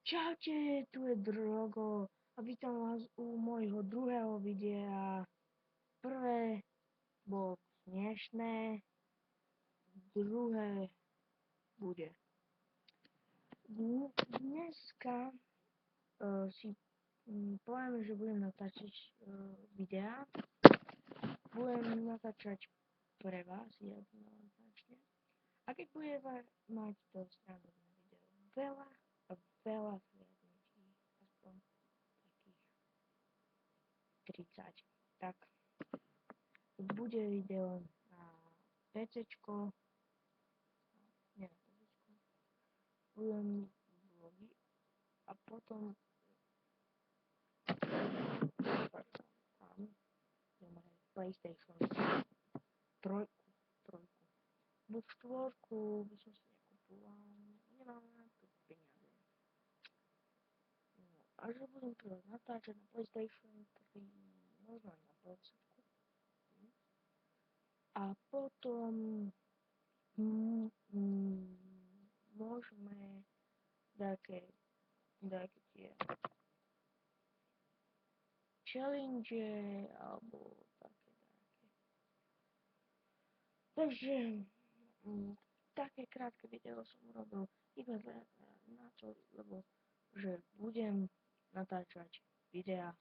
Čaute, tu je Drogo a vítam vás u môjho druhého videa. Prvé bolo smiešné, druhé bude. Dneska si poviem, že budem natáčať videa. Budem natáčať pre vás jednoznačne. A keď budete mať dosť random video veľa a veľa zhliadnutí, aspoň takých 30, tak bude video na PCčko, nie na PCčko, budem vlogy a potom tam budem hrať PlayStation 3, bo štvorku by som si nekupoval, nemám na to peniaze. No, a že budem to natáčať na PlayStation 3, možno aj na PCčku. A potom môžeme také tie challenge alebo také. Takže také krátke video som urobil iba na to, lebo že budem natáčať videa.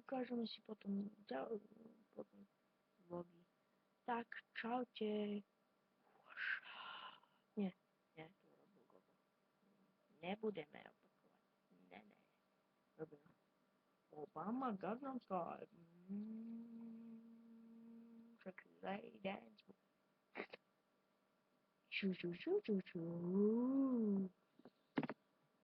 Ukážeme si potom vlogy. Tak čaute. Nie, to robil Gogo. Nebudeme opakovať. Ne. Robíme. Obama Gangnam Style. Sexy dance. Choo choo choo choo choo.